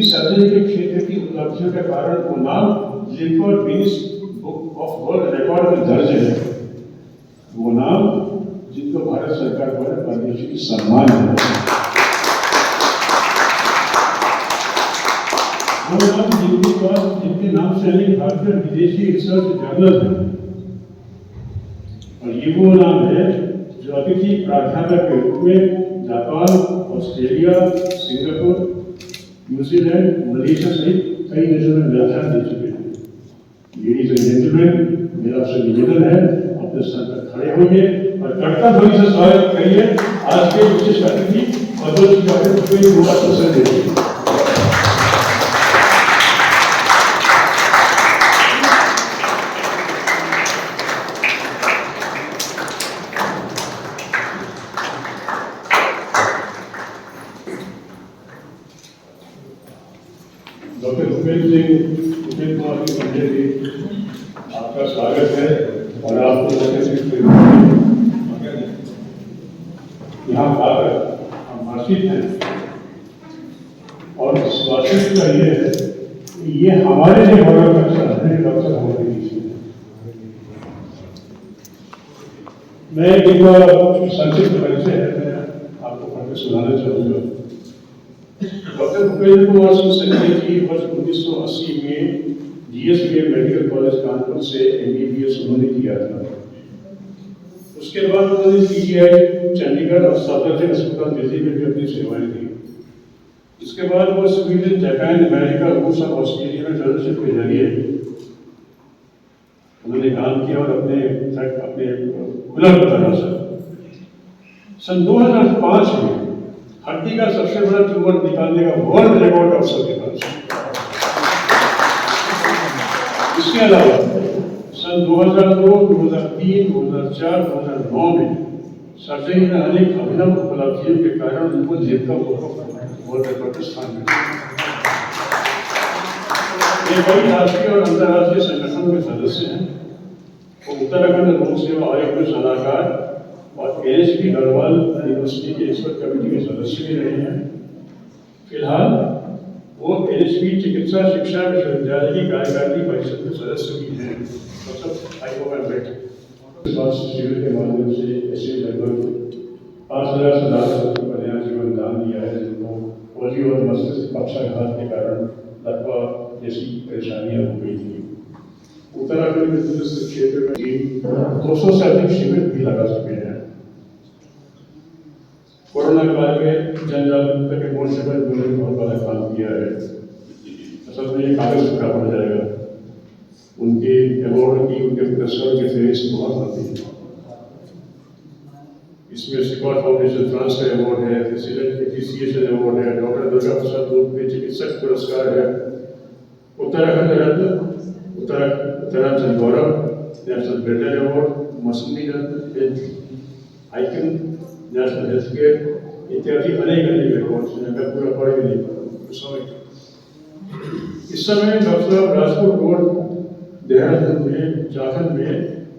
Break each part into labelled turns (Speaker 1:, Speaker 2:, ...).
Speaker 1: Surgery के क्षेत्र की उपलब्धियों के कारण वो नाम लिखकर Guinness book of world record में दर्ज है। वो नाम जिनको भारत सरकार द्वारा पद्मश्री सम्मान है। वो नाम जिनके नाम से अनेक भारतीय विदेशी रिसर्च जर्नल है। और ये वो नाम है जो अतिथि प्राध्यापक के रूप में Japan, Australia, Singapore, New Zealand, Malaysia सहित कई देशों में व्याख्यान दे चुके हैं। लेडीज एंड जेंटलमैन, मेरा आपसे निवेदन है, अपने स्थान पर खड़े होइए और करता ध्वनि से स्वागत करिए आज के विशेष अतिथि पद्मश्री डॉक्टर भूपेंद्र कुमार सर जी। डॉक्टर भूपेंद्र कुमार की संजय जी, आपका स्वागत है और आपको यहाँ आकर हम आशीष हैं और स्वागत का ये है कि ये हमारे लिए गौरव का क्षण है। डॉक्टर हमारे बीच में मैं एक संक्षिप्त परिचय है, मैं आपको पढ़कर सुनाना चाहूँगा। डॉक्टर भूपेंद्र कुमार संजय जी वर्ष 1980 में जीएसबीए मेडिकल कॉलेज कानपुर से एमबीबीएस उन्होंने किया था। उसके बाद उन्होंने पीजीआई चंडीगढ़ और सफदरजंग अस्पताल दिल्ली में भी अपनी सेवाएं दी। इसके बाद वो स्वीडन, जापान, अमेरिका, रूस और ऑस्ट्रेलिया में फेलोशिप के जरिए उन्होंने काम किया और अपने हुनर बताना सर। सन 2005 में हड्डी का सबसे बड़ा ट्यूमर निकालने का वर्ल्ड रिकॉर्ड अवसर के पास। इसके अलावा सन 2002, 2003, 2004, 2009 में सर्जरी में अनेक अभिनव उपलब्धियों के कारण उनको जीत का वर्ल्ड रिकॉर्ड स्थान मिला। ये कई राष्ट्रीय और अंतर्राष्ट्रीय संगठनों के सदस्य हैं। वो उत्तराखंड लोक सेवा आयोग में सलाहकार और एनएसपी गढ़वाल यूनिवर्सिटी के एक्सपर्ट कमेटी के सदस्य भी रहे हैं। फिलहाल वो एनएसपी चिकित्सा शिक्षा विश्वविद्यालय की कार्यकारिणी परिषद के सदस्य भी हैं। स्वास्थ्य शिविर के माध्यम से ऐसे लगभग 5000 से ज्यादा का नया जीवन दान दिया है, जिनको पोलियो और मस्तिष्क पक्षाघात के कारण लकवा जैसी परेशानियां हो गई थी। उत्तराखंड में दूरस्थ क्षेत्र में 200 से अधिक शिविर भी लगा चुके हैं। कोरोना काल में जन जागरूकता के मोर्चे पर उन्होंने बहुत बड़ा काम किया है। असल में ये कागज पूरा पड़ जाएगा। उनके अवार्ड की, उनके पुरस्कार की फहरिस्त बहुत आती है। इसमें सिकॉट फाउंडेशन फ्रांस का अवार्ड है, प्रेसिडेंट एप्रिसिएशन अवार्ड है, डॉक्टर दुर्गा प्रसाद के चिकित्सक पुरस्कार है, उत्तराखंड रत्न, उत्तरांचल गौरव, नेशनल ब्रिटेन अवार्ड, मसूरी रत्न, आइकन, नेशनल हेल्थ केयर इत्यादि अनेक रिकॉर्ड्स हैं। मैं पूरा पढ़ भी नहीं पाऊँ। इस समय डॉक्टर राजपुर रोड देहरादून में झारखंड में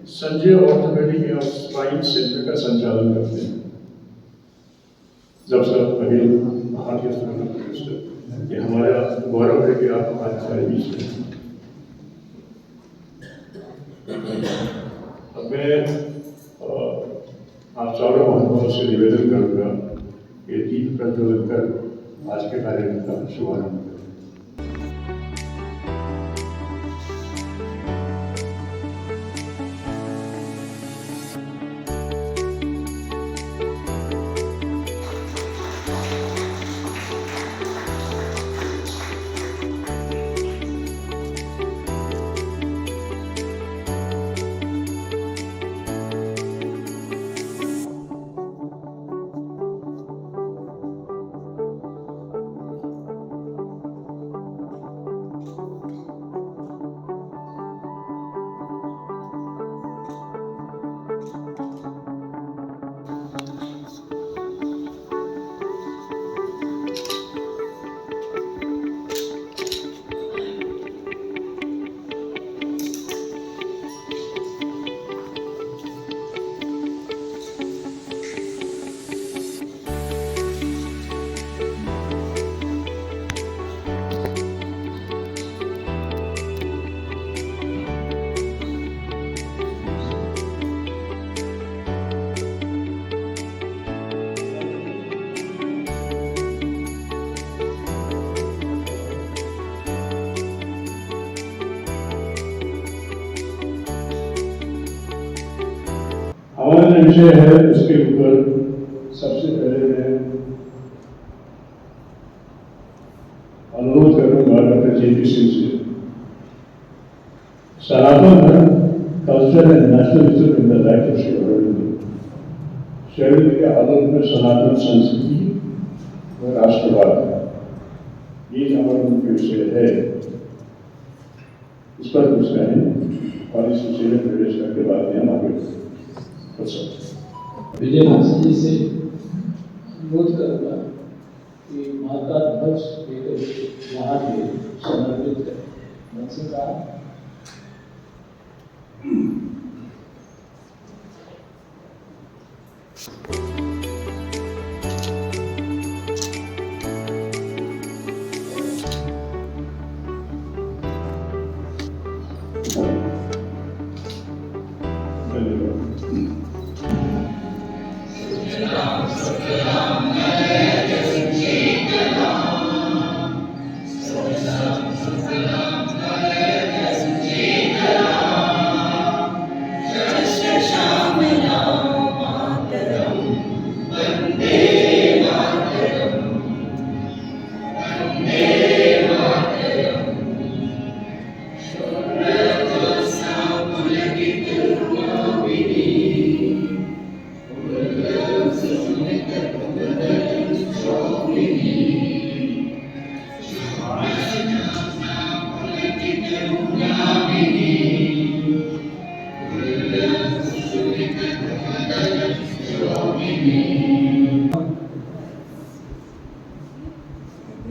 Speaker 1: संजय ऑर्थोपेडिक एवं स्पाइन सेंटर का संचालन करते हैं। जब सब अभी भारतीय ये हमारा गौरव है कि आप हमारे बीच में। अब मैं आप चारों महानुभावों से निवेदन करूंगा कि दीप प्रज्वलित कर आज के कार्यक्रम का शुभारंभ करें। विषय है उसके ऊपर सबसे पहले मैं अनुरोध करूंगा डॉक्टर JP सिंह से। Sanatan Dharma culture and nationalism in the life of Shri Aurobindo. Shri Aurobindo के आदर्श में सनातन संस्कृति व राष्ट्रवाद, ये हमारा मुख्य विषय है। इस पर कुछ कहें और इस विषय में प्रवेश करके बाद में हम आगे बढ़ सकते।
Speaker 2: विजय भाषा जी से अनुरोध करूँगा कि माता ध्वज लेकर यहाँ पे समर्पित करें। मुझसे कहा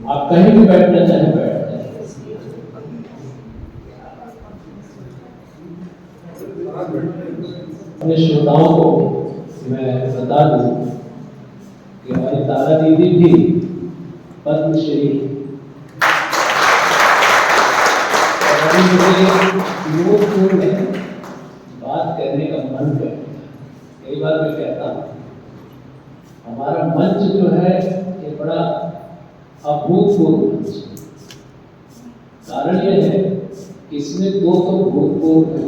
Speaker 2: आप कहीं भी बैठना चाहे बैठ जाए। अपने श्रोताओं को मैं बता दूं कि हमारी तारा दीदी भी पद्मश्री, मुझे में बात करने का मन कर। कई बार मैं कहता हूँ हमारा मंच जो है ये बड़ा अभूतपूर्व। कारण यह है कि इसमें दो तो भूतपूर्व है।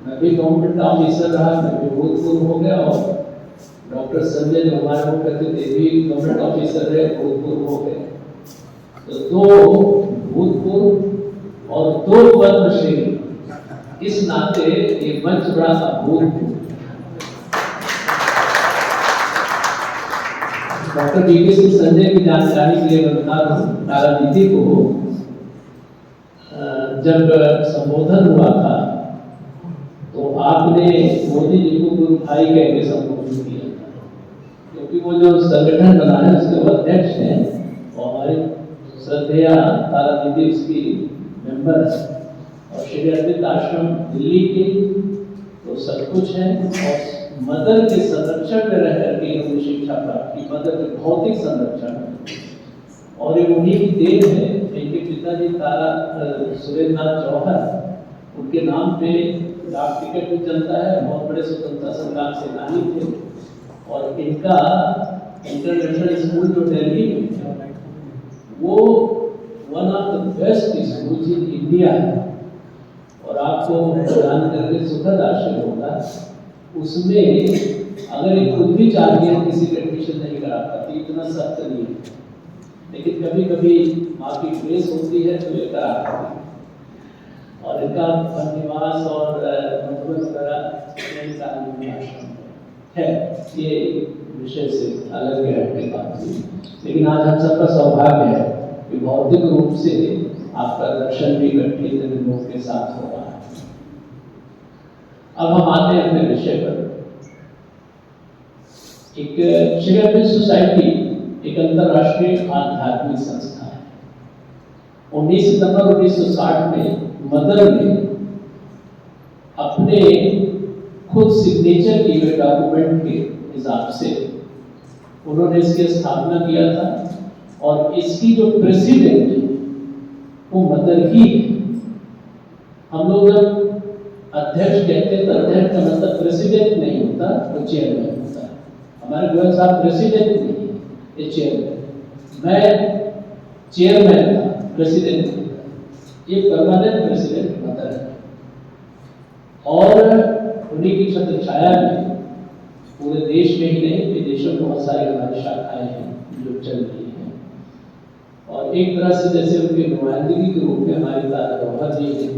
Speaker 2: मैं भी गवर्नमेंट ऑफिसर रहा, मैं भी भूतपूर्व हो गया, और डॉक्टर संजय जो हमारे वो कहते थे भी गवर्नमेंट ऑफिसर रहे, भूतपूर्व हो गए। तो दो भूतपूर्व और दो पद्मश्री, इस नाते ये मंच बड़ा अभूतपूर्व। डॉक्टर JP सिंह संजय की जानकारी के लिए मैं बता रहा हूँ, तारा दीदी को जब संबोधन हुआ था तो आपने मोदी जी को गुरु भाई कह के संबोधन किया था, क्योंकि वो जो संगठन बना है उसके वो अध्यक्ष हैं और हमारे श्रद्धेया तारा दीदी उसकी मेंबर है। और श्री अरविंद आश्रम दिल्ली के तो सब कुछ है, और मदर के संरक्षण में रह करके उन्होंने शिक्षा प्राप्त की, मदर के भौतिक संरक्षण। और ये उन्हीं की देन है। इनके पिताजी तारा सुरेंद्रनाथ जौहर, उनके नाम पे डाक टिकट भी चलता है, बहुत बड़े स्वतंत्रता संग्राम सेनानी थे। और इनका इंटरनेशनल स्कूल जो दिल्ली में, वो one of the best school in India है। और आपको जान करके सुखद आश्चर्य होगा, उसमें अगर एक खुद भी चाहिए किसी का एडमिशन नहीं करा पाती, इतना सख्त नहीं है, लेकिन कभी कभी माँ की ग्रेस होती है तो ये करा पाती। और इनका निवास और मधुबन वगैरह है, ये विषय से अलग है अपने बात से। लेकिन आज हम सबका सौभाग्य है कि भौतिक रूप से आपका दर्शन भी इकट्ठे लोगों के साथ हो रहा है। अब हम आते हैं अपने विषय पर। एक श्री अरविंद सोसाइटी एक अंतरराष्ट्रीय आध्यात्मिक संस्था है। 19 सितंबर 1960 में मदर ने अपने खुद सिग्नेचर किए हुए डॉक्यूमेंट के हिसाब से उन्होंने इसकी स्थापना किया था, और इसकी जो प्रेसिडेंट वो मदर ही है। हम लोग जब अध्यक्ष कहते हैं तो अध्यक्ष का मतलब प्रेसिडेंट नहीं होता, वो चेयरमैन होता है। हमारे गोयल साहब प्रेसिडेंट नहीं है, ये चेयरमैन। मैं चेयरमैन था, प्रेसिडेंट नहीं था। ये परमानेंट प्रेसिडेंट मदर है। और उन्हीं की छत्र छाया में पूरे देश में ही नहीं, विदेशों में बहुत सारी हमारी शाखाएं हैं जो चल रही हैं। और एक तरह से जैसे उनकी नुमाइंदगी के रूप में हमारी तारा गौहर जी हैं,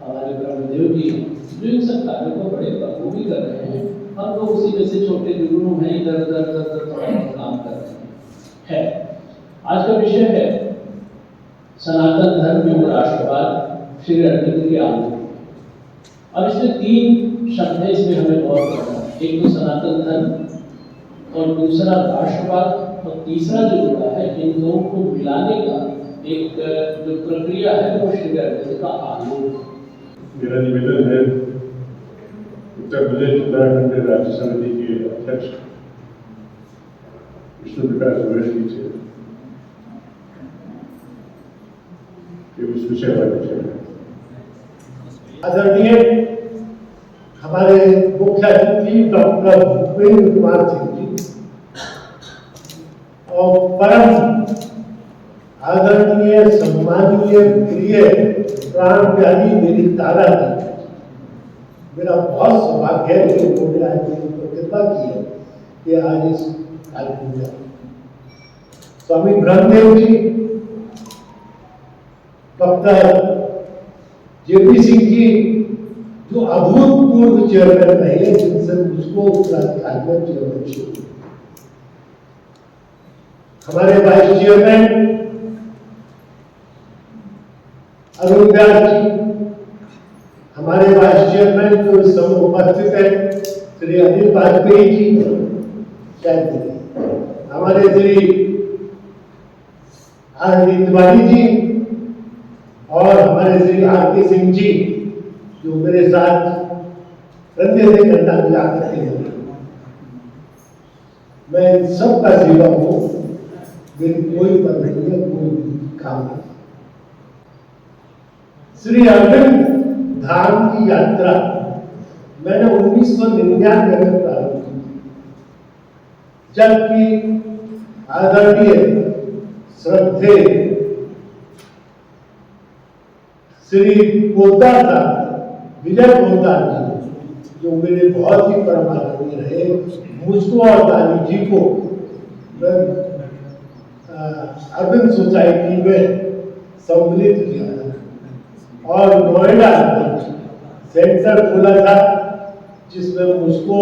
Speaker 2: हमारे ब्रह्मदेव जी हैं, जो इन सब कार्यों को बड़े बखूबी कर रहे हैं। हम लोग उसी में से छोटे जुगनू हैं, इधर उधर थोड़ा काम कर रहे हैं। आज का विषय है सनातन धर्म एवं राष्ट्रवाद, श्री अरविंद के आंदोलन। और इसमें 3 शब्द है, इसमें हमें गौर करना है। एक तो सनातन धर्म और दूसरा राष्ट्रवाद और तीसरा जो जुड़ा है, इन दोनों को मिलाने का एक जो प्रक्रिया है वो श्री अरविंद का आंदोलन।
Speaker 1: मेरा निवेदन है उत्तर प्रदेश उत्तराखंड राज्य समिति के अध्यक्ष विष्णु प्रकाश गोयल जी से कि उस विषय पर
Speaker 3: आदरणीय हमारे मुख्य अतिथि डॉक्टर भूपेंद्र कुमार सिंह जी और परम आदरणीय सम्मानीय प्रिय प्राण प्यारी मेरी तारा जी, मेरा बहुत सौभाग्य है कि उन्होंने आज मेरी कृपा की है कि आज इस कार्यक्रम में स्वामी ब्रह्मदेव जी, डॉक्टर जेपी सिंह जी जो अभूतपूर्व चेयरमैन रहे, जिनसे मुझको उत्तराखंड में चेयरमैनशिप, हमारे वाइस चेयरमैन अरुण व्यास जी, हमारे वाइस चेयरमैन जो इस समय उपस्थित है श्री अनिल वाजपेयी जी, शायद हमारे श्री आर डी तिवारी जी और हमारे श्री आर के सिंह जी जो मेरे साथ कंधे से कंधा मिला करते हैं। मैं इन सब का सेवक हूँ, मेरी कोई पद नहीं है, कोई काम नहीं। श्री अरविंद धाम की यात्रा मैंने 1999 में प्रारंभ की, जबकि आदरणीय श्रद्धे श्री पोद्दार विजय पोद्दार जी जो मेरे बहुत ही परम आदरणीय रहे, मुझको और दानी जी को अरविंद सोसाइटी में सम्मिलित किया था और नोएडा सेंटर खोला था जिसमें मुझको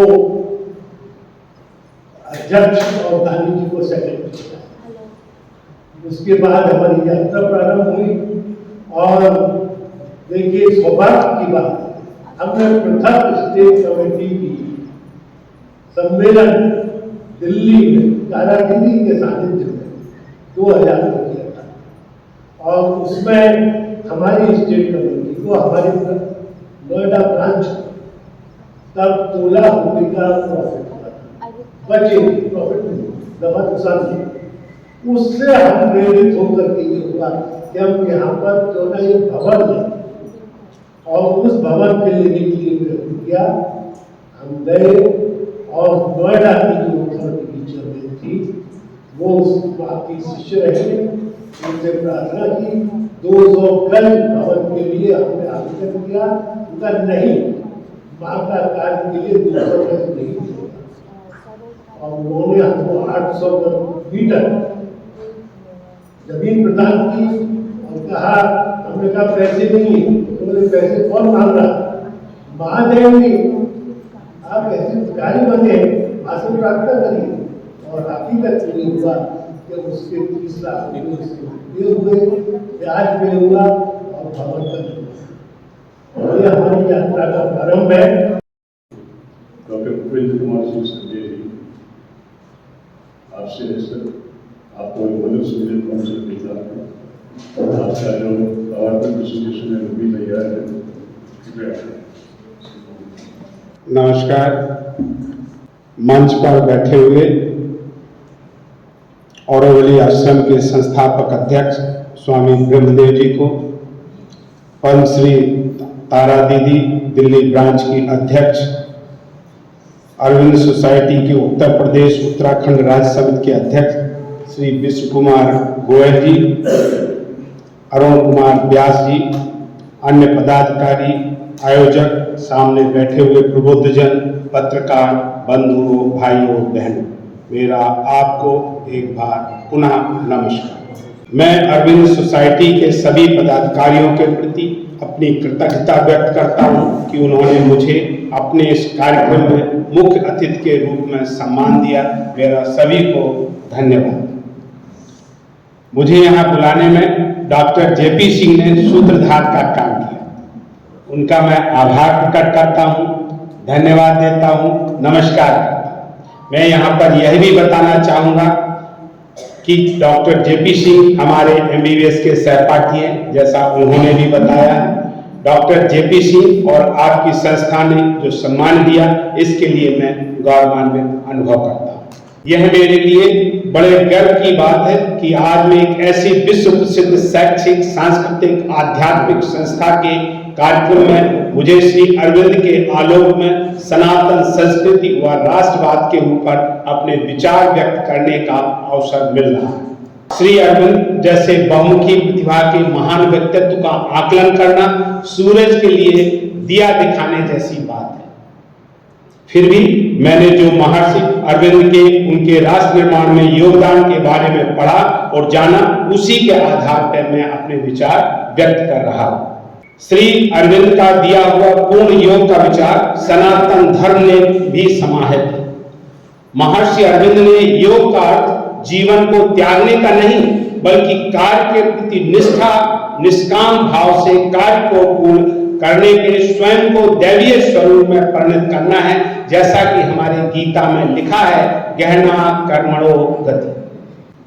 Speaker 3: अध्यक्ष और दानी जी को सेक्रेटरी किया। उसके बाद हमारी यात्रा प्रारंभ हुई और देखिए सौभाग्य की बात, हमने प्रथम स्टेट कमेटी की सम्मेलन दिल्ली में तारागिरी के सानिध्य में 2000 में किया था और उसमें हमारी स्टेट कमेटी को हमारे नोएडा ब्रांच तब 13 रुपये का प्रॉफिट हुआ, बचे प्रॉफिट नहीं, दफा नुकसान नहीं। उससे हम प्रेरित होकर के ये हुआ कि हम यहाँ पर जो ना ये भवन है और उस भवन के लेने के लिए प्रयत्न किया। हम गए और नोएडा की जो अथॉरिटी की चेयरमैन थी वो आपकी शिष्य रहे, उनसे प्रार्थना की 200 गज भवन के लिए हमने आवेदन किया, उनका नहीं, माँ का कार्य के लिए 200 गज नहीं दिया और उन्होंने हमको 800 मीटर जमीन प्रदान की और कहा, हमने कहा पैसे नहीं, उन्होंने पैसे कौन मांग रहा, महादेव जी आप ऐसे भिखारी बने, आसन प्रार्थना करिए। और हकीकत ये हुआ कि उसके 30 लाख ये हुए, ब्याज में हुआ और भवन का और ये हमारी यात्रा का प्रारंभ है।
Speaker 1: डॉक्टर भूपेंद्र कुमार सिंह संजय जी, आपसे आपको मदद सुविधा कौन से मिलता है, आपका जो पावरपॉइंट प्रेजेंटेशन है वो भी तैयार है।
Speaker 4: नमस्कार। मंच पर बैठे हुए औरवली आश्रम के संस्थापक अध्यक्ष स्वामी ब्रह्मदेव जी को, पद्मश्री तारा दीदी दिल्ली ब्रांच की अध्यक्ष, अरविंद सोसाइटी के उत्तर प्रदेश उत्तराखंड राज्य समिति के अध्यक्ष श्री विष्णु कुमार गोयल जी, अरुण कुमार व्यास जी, अन्य पदाधिकारी, आयोजक, सामने बैठे हुए प्रबुद्धजन, पत्रकार, बंधुओं, भाइयों, बहनों, मेरा आपको एक बार पुनः नमस्कार। मैं अरविंद सोसाइटी के सभी पदाधिकारियों के प्रति अपनी कृतज्ञता व्यक्त करता हूं कि उन्होंने मुझे अपने इस कार्यक्रम में मुख्य अतिथि के रूप में सम्मान दिया। मेरा सभी को धन्यवाद। मुझे यहाँ बुलाने में डॉक्टर जेपी सिंह ने सूत्रधार का काम किया, उनका मैं आभार प्रकट करता हूँ, धन्यवाद देता हूँ, नमस्कार करता हूँ। मैं यहाँ पर यह भी बताना चाहूँगा कि डॉक्टर जेपी सिंह हमारे MBBS के सहपाठी हैं, जैसा उन्होंने भी बताया। डॉक्टर जेपी सिंह और आपकी संस्था ने जो सम्मान दिया, इसके लिए मैं गौरवान्वित अनुभव करता हूँ। यह मेरे लिए बड़े गर्व की बात है कि आज मैं एक ऐसी विश्व प्रसिद्ध शैक्षिक, सांस्कृतिक, आध्यात्मिक संस्था के कार्यक्रम में मुझे श्री अरविंद के आलोक में सनातन संस्कृति व राष्ट्रवाद के ऊपर अपने विचार व्यक्त करने का अवसर मिल रहा है। श्री अरविंद जैसे बहुमुखी प्रतिभा के महान व्यक्तित्व का आकलन करना सूरज के लिए दिया दिखाने जैसी बात है। फिर भी मैंने जो महर्षि अरविंद के उनके राष्ट्र निर्माण में योगदान के बारे में पढ़ा और जाना, उसी के आधार पर मैं अपने विचार व्यक्त कर रहा हूं। श्री अरविंद का दिया हुआ पूर्ण योग का विचार सनातन धर्म ने भी समाहित है। महर्षि अरविंद ने योग का अर्थ जीवन को त्यागने का नहीं, बल्कि कार्य के प्रति निष्ठा, निष्काम भाव से कार्य को पूर्ण करने के स्वयं को दैवीय स्वरूप में परिणत करना है। जैसा कि हमारे गीता में लिखा है, गहना कर्मणो गति।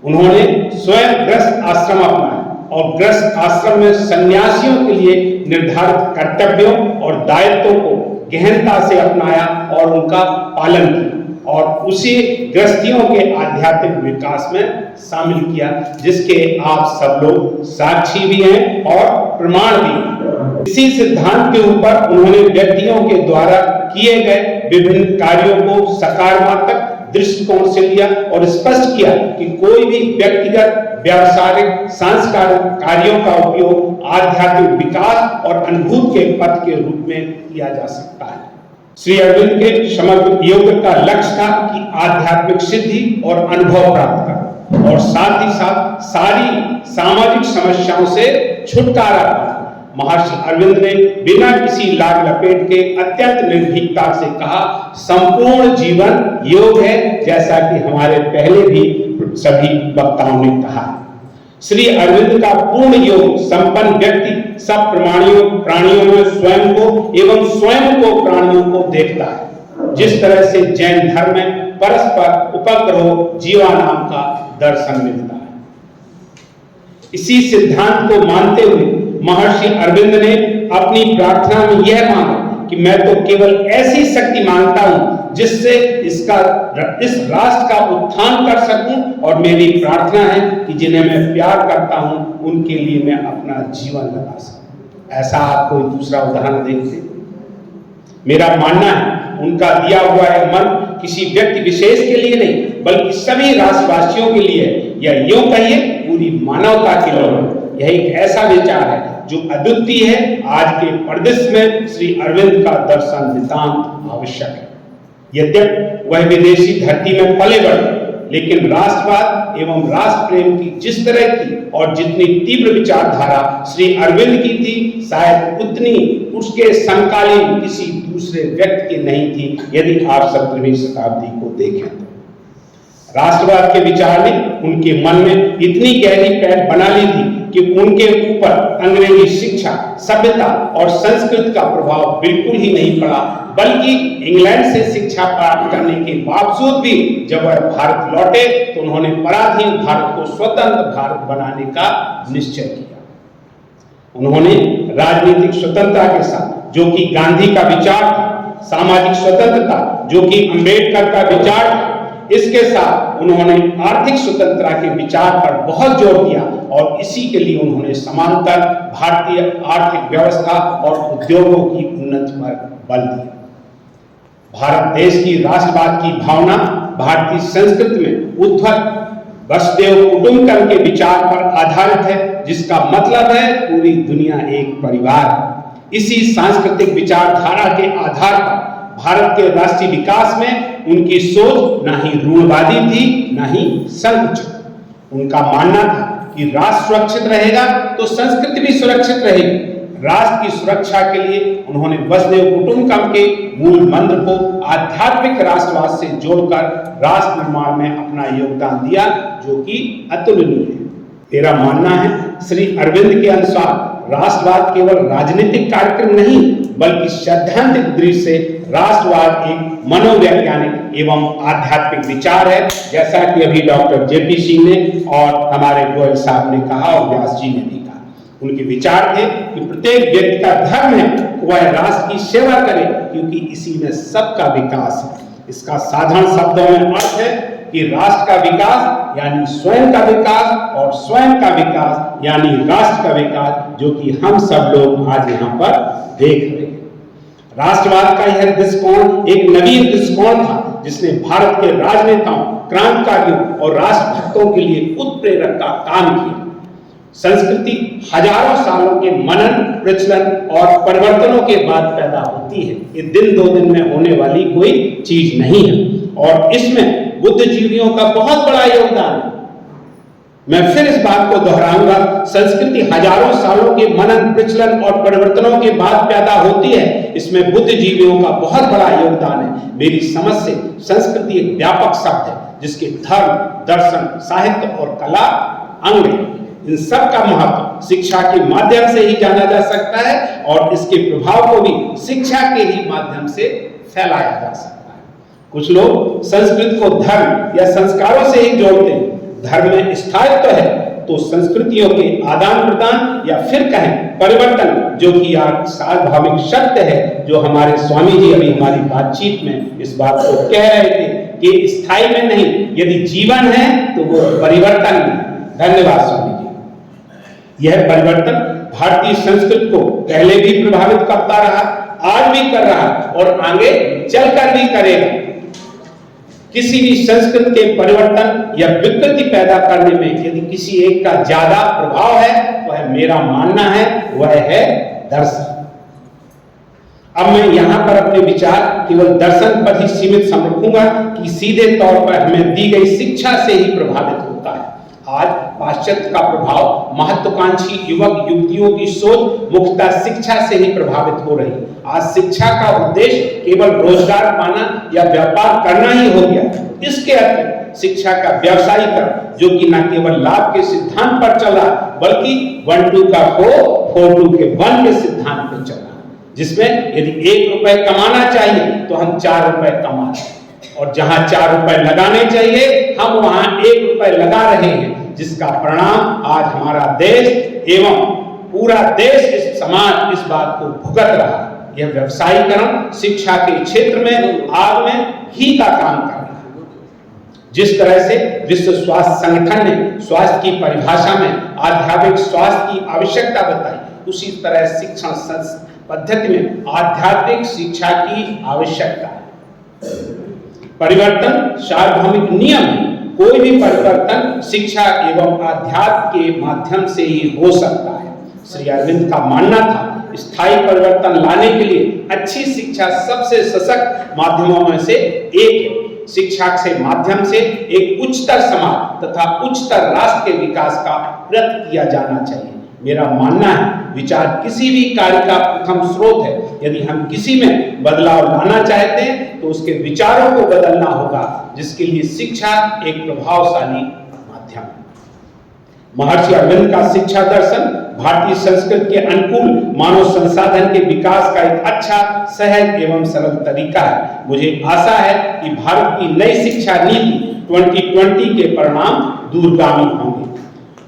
Speaker 4: उन्होंने स्वयं गृहस्थ आश्रम अपनाया और गृहस्थ आश्रम में सन्यासियों के लिए निर्धारित कर्तव्यों और दायित्वों को गहनता से अपनाया और उनका पालन किया और उसी गृहस्थियों के आध्यात्मिक विकास में शामिल किया, जिसके आप सब लोग साक्षी भी हैं और प्रमाण भी हैं। इसी सिद्धांत के ऊपर उन्होंने व्यक्तियों के द्वारा किए गए विभिन्न कार्यों को सकारात्मक दृष्टिकोण से लिया और स्पष्ट किया कि कोई भी व्यक्तिगत, व्यावसायिक, सांस्कृतिक कार्यों का उपयोग आध्यात्मिक विकास और अनुभूति के पथ के रूप में किया जा सकता है। श्री अरविंद के समग्र योग का लक्ष्य था कि आध्यात्मिक सिद्धि और अनुभव प्राप्त करना और साथ ही साथ सारी सामाजिक समस्याओं से छुटकारा पाना। महर्षि अरविंद ने बिना किसी लाग लपेट के अत्यंत निर्भीकता से कहा, संपूर्ण जीवन योग है, जैसा कि हमारे पहले भी सभी वक्ताओं ने कहा। श्री अरविंद का पूर्ण योग संपन्न व्यक्ति सब प्राणियों में स्वयं को एवं स्वयं को प्राणियों को देखता है। जिस तरह से जैन धर्म में परस्पर उपग्रह जीवा नाम का दर्शन मिलता है। इसी सिद्धांत को मानते हुए महर्षि अरविंद ने अपनी प्रार्थना में यह मांगा कि मैं तो केवल ऐसी शक्ति मांगता हूं जिससे इस राष्ट्र का उत्थान कर सकूं, और मेरी प्रार्थना है कि जिन्हें मैं प्यार करता हूं उनके लिए मैं अपना जीवन लगा सकूं। ऐसा आप कोई दूसरा उदाहरण देखते? मेरा मानना है उनका दिया हुआ है मन किसी व्यक्ति विशेष के लिए नहीं, बल्कि सभी राष्ट्रवासियों के लिए, या यूं कहिए पूरी मानवता के लिए। यह एक ऐसा विचार है जो अद्वितीय है। आज के परिदृश्य में श्री अरविंद का दर्शन नितांत आवश्यक है। यद्यपि वह विदेशी धरती में पले बढ़े, लेकिन राष्ट्रवाद एवं राष्ट्र प्रेम की जिस तरह की और जितनी तीव्र विचारधारा श्री अरविंद की थी, शायद उतनी उसके समकालीन किसी दूसरे व्यक्ति की नहीं थी। यदि आप 17वीं शताब्दी को देखें तो राष्ट्रवाद के विचार ने उनके मन में इतनी गहरी पैठ बना ली थी कि उनके ऊपर अंग्रेजी शिक्षा, सभ्यता और संस्कृत का प्रभाव बिल्कुल ही नहीं पड़ा, बल्कि इंग्लैंड से शिक्षा प्राप्त करने के बावजूद भी जब वह भारत लौटे तो उन्होंने पराधीन भारत को स्वतंत्र भारत बनाने का निश्चय किया। उन्होंने राजनीतिक स्वतंत्रता के साथ, जो कि गांधी का विचार था, सामाजिक स्वतंत्रता जो कि अंबेडकर का विचार था, इसके साथ उन्होंने आर्थिक स्वतंत्रता के विचार पर बहुत जोर दिया और इसी के लिए उन्होंने समांतर भारतीय आर्थिक व्यवस्था और उद्योगों की उन्नति पर बल दिया। भारत देश की राष्ट्रवाद की भावना भारतीय संस्कृति में उद्धव वसुदेव कुटुंबकम के विचार पर आधारित है, जिसका मतलब है पूरी दुनिया एक परिवार है। इसी सांस्कृतिक विचारधारा के आधार पर भारत के राष्ट्रीय विकास में उनकी सोच ना ही रूढ़वादी थी, ना ही संकुचित। उनका मानना था कि राष्ट्र सुरक्षित रहेगा तो संस्कृति भी सुरक्षित रहेगी। राष्ट्र की सुरक्षा के लिए उन्होंने वसुधैव कुटुंबकम के मूल मंत्र को आध्यात्मिक राष्ट्रवाद से जोड़कर राष्ट्र निर्माण में अपना योगदान दिया, जो कि अतुलनीय है। मेरा मानना है, श्री अरविंद के अनुसार राष्ट्रवाद केवल राजनीतिक कार्यक्रम नहीं, बल्कि सैद्धांतिक दृष्टि से राष्ट्रवाद एक मनोवैज्ञानिक एवं आध्यात्मिक विचार है, जैसा कि अभी डॉक्टर जेपी सिंह ने और हमारे गोयल साहब ने कहा और व्यास जी ने भी कहा। उनके विचार थे कि प्रत्येक व्यक्ति का धर्म है वह राष्ट्र की सेवा करे, क्योंकि इसी में सबका विकास है। इसका साधारण शब्दों में अर्थ है कि राष्ट्र का विकास यानी स्वयं का विकास और स्वयं का विकास यानी राष्ट्र का विकास, जो कि हम सब लोग आज यहाँ पर देख रहे हैं। राष्ट्रवाद का यह दृष्टिकोण एक नवीन दृष्टिकोण था, जिसने भारत के राजनेताओं, क्रांतिकारियों और राष्ट्रभक्तों के लिए उत्प्रेरक का काम किया। संस्कृति हजारों सालों के मनन, प्रचलन और परिवर्तनों के बाद पैदा होती है। ये दिन दो दिन में होने वाली कोई चीज नहीं है, और इसमें बुद्धिजीवियों का बहुत बड़ा योगदान है। मैं फिर इस बात को दोहराऊंगा, संस्कृति हजारों सालों के मनन, प्रचलन और परिवर्तनों के बाद पैदा होती है। इसमें बुद्धिजीवियों का बहुत बड़ा योगदान है। मेरी समझ से संस्कृति एक व्यापक शब्द है, जिसके धर्म, दर्शन, साहित्य और कला अंग हैं। इन सब का महत्व शिक्षा के माध्यम से ही जाना जा सकता है, और इसके प्रभाव को भी शिक्षा के ही माध्यम से फैलाया जा सकता है। कुछ लोग संस्कृत को धर्म या संस्कारों से ही जोड़ते हैं। धर्म में स्थायित्व है तो संस्कृतियों के आदान प्रदान या फिर कहें परिवर्तन, जो कि सार्वभौमिक सत्य है, जो हमारे स्वामी जी अभी हमारी बातचीत में इस बात को कह रहे थे कि स्थायी में नहीं, यदि जीवन है तो वो परिवर्तन नहीं। धन्यवाद स्वामी जी। यह परिवर्तन भारतीय संस्कृति को पहले भी प्रभावित करता रहा, आज भी कर रहा और आगे चलकर भी करेगा। किसी भी संस्कृति के परिवर्तन या विकृति पैदा करने में यदि किसी एक का ज्यादा प्रभाव है, वह मेरा मानना है वह है दर्शन। अब मैं यहाँ पर अपने विचार केवल दर्शन पर ही सीमित समझूंगा कि सीधे तौर पर हमें दी गई शिक्षा से ही प्रभावित होता है। आज पाश्चात्य का प्रभाव महत्वाकांक्षी युवक युवतियों की सोच मुख्यतः शिक्षा से ही प्रभावित हो रही है। आज शिक्षा का उद्देश्य केवल रोजगार पाना या व्यापार करना ही हो गया। इसके अतिरिक्त शिक्षा का व्यवसायीकरण, जो कि न केवल लाभ के सिद्धांत पर चल रहा, बल्कि 1 2 का 4 2 के 1 के सिद्धांत पर चल रहा, जिसमें यदि 1 रुपए कमाना चाहिए तो हम 4 रुपए कमा रहे, और जहां 4 रुपए लगाने चाहिए हम वहां 1 रुपए लगा रहे हैं, जिसका परिणाम आज हमारा देश एवं पूरा देश, इस समाज इस बात को भुगत रहा है। यह व्यवसायीकरण शिक्षा के क्षेत्र में आग में घी का काम कर रहा है। जिस तरह से विश्व स्वास्थ्य संगठन ने स्वास्थ्य की परिभाषा में आध्यात्मिक स्वास्थ्य की आवश्यकता बताई, उसी तरह शिक्षण पद्धति में आध्यात्मिक शिक्षा की आवश्यकता है। परिवर्तन सार्वभौमिक नियम है। कोई भी परिवर्तन शिक्षा एवं आध्यात्म के माध्यम से ही हो सकता है। श्री अरविंद का मानना था, स्थायी परिवर्तन लाने के लिए अच्छी शिक्षा सबसे सशक्त माध्यमों में से एक है। शिक्षा के माध्यम से एक उच्चतर समाज तथा उच्चतर राष्ट्र के विकास का प्रयत्न किया जाना चाहिए। मेरा मानना है, विचार किसी भी कार्य का प्रथम स्रोत है। यदि हम किसी में बदलाव लाना चाहते हैं तो उसके विचारों को बदलना होगा, जिसके लिए शिक्षा एक प्रभावशाली माध्यम है। महर्षि अरविंद का शिक्षा दर्शन भारतीय संस्कृति के अनुकूल मानव संसाधन के विकास का एक अच्छा, सहज एवं सरल तरीका है। मुझे आशा है कि भारत की नई शिक्षा नीति 2020 के परिणाम दूरगामी होंगे।